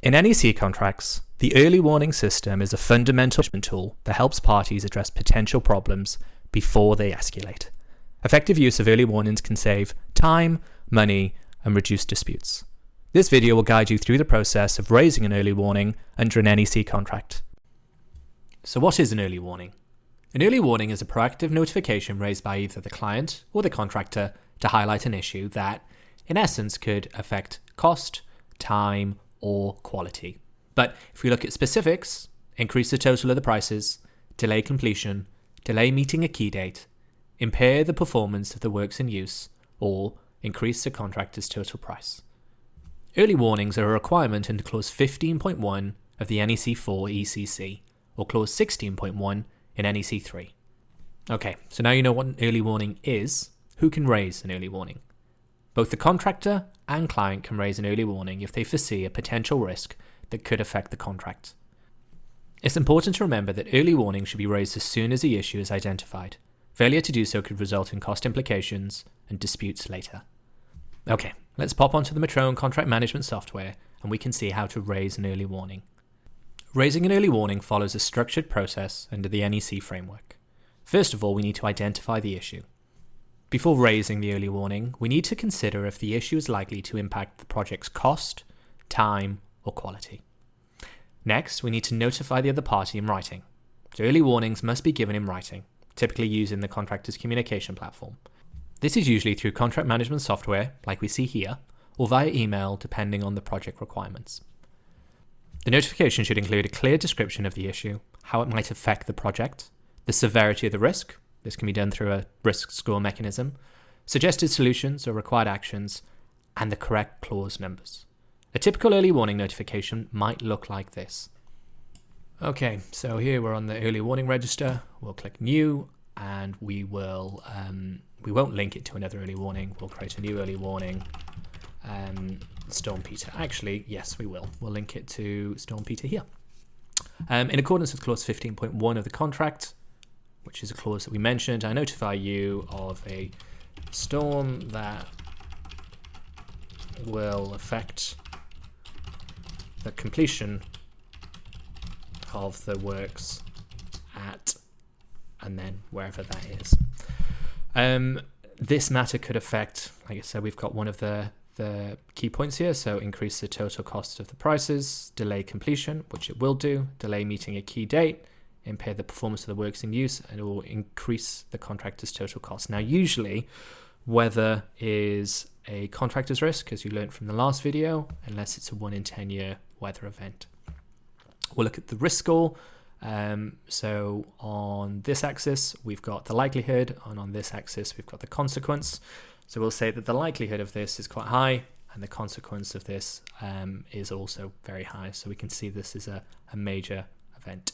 In NEC contracts, the early warning system is a fundamental tool that helps parties address potential problems before they escalate. Effective use of early warnings can save time, money, and reduce disputes. This video will guide you through the process of raising an early warning under an NEC contract. So what is an early warning? An early warning is a proactive notification raised by either the client or the contractor to highlight an issue that, in essence, could affect cost, time, or quality. But if we look at specifics, increase the total of the prices, delay completion, delay meeting a key date, impair the performance of the works in use, or increase the contractor's total price. Early warnings are a requirement under Clause 15.1 of the NEC4 ECC, or Clause 16.1 in NEC3. Okay, so now you know what an early warning is. Who can raise an early warning? Both the contractor and client can raise an early warning if they foresee a potential risk that could affect the contract. It's important to remember that early warning should be raised as soon as the issue is identified. Failure to do so could result in cost implications and disputes later. Okay, let's pop onto the Metroun contract management software and we can see how to raise an early warning. Raising an early warning follows a structured process under the NEC framework. First of all, we need to identify the issue. Before raising the early warning, we need to consider if the issue is likely to impact the project's cost, time, or quality. Next, we need to notify the other party in writing. So early warnings must be given in writing, typically using the contractor's communication platform. This is usually through contract management software, like we see here, or via email, depending on the project requirements. The notification should include a clear description of the issue, how it might affect the project, the severity of the risk. This can be done through a risk score mechanism, suggested solutions or required actions, and the correct clause numbers. A typical early warning notification might look like this. Okay, so here we're on the early warning register. We'll click new, and we won't link it to another early warning. We'll create a new early warning. Storm Peter. Actually, yes, we will. We'll link it to Storm Peter here. In accordance with clause 15.1 of the contract, which is a clause that we mentioned, I notify you of a storm that will affect the completion of the works at, and then wherever that is. This matter could affect, like I said, we've got one of the key points here, so increase the total cost of the prices, delay completion, which it will do, delay meeting a key date, impair the performance of the works in use, and it will increase the contractor's total cost. Now, usually, weather is a contractor's risk, as you learned from the last video, unless it's a 1 in 10 year weather event. We'll look at the risk score. So on this axis, we've got the likelihood, and on this axis, we've got the consequence. So we'll say that the likelihood of this is quite high, and the consequence of this is also very high. So we can see this is a major event.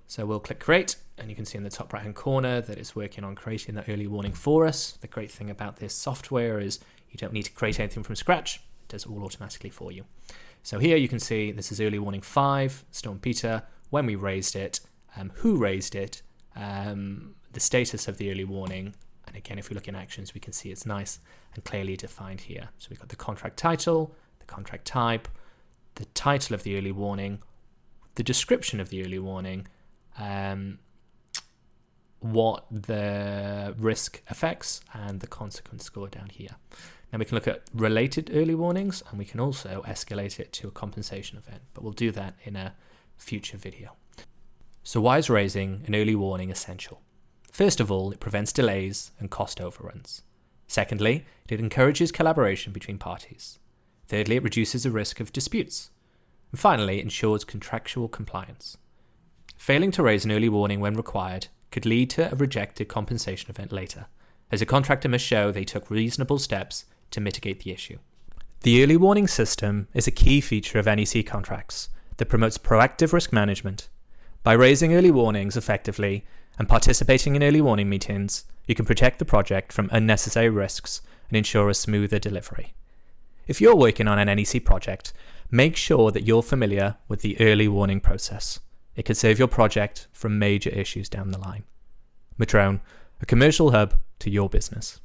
So we'll click create, and you can see in the top right hand corner that it's working on creating that early warning for us. The great thing about this software is you don't need to create anything from scratch. It does it all automatically for you. So here you can see this is early warning 5, Storm Peter, when we raised it, who raised it, the status of the early warning. And again, if we look in actions, we can see it's nice and clearly defined here. So we've got the contract title, the contract type, the title of the early warning, the description of the early warning, what the risk affects, and the consequence score down here. Now we can look at related early warnings, and we can also escalate it to a compensation event, but we'll do that in a future video. So why is raising an early warning essential? First of all, it prevents delays and cost overruns. Secondly, it encourages collaboration between parties. Thirdly, it reduces the risk of disputes. And finally, it ensures contractual compliance. Failing to raise an early warning when required could lead to a rejected compensation event later, as a contractor must show they took reasonable steps to mitigate the issue. The early warning system is a key feature of NEC contracts that promotes proactive risk management. By raising early warnings effectively and participating in early warning meetings, you can protect the project from unnecessary risks and ensure a smoother delivery. If you're working on an NEC project, make sure that you're familiar with the early warning process. It could save your project from major issues down the line. Metroun, a commercial hub to your business.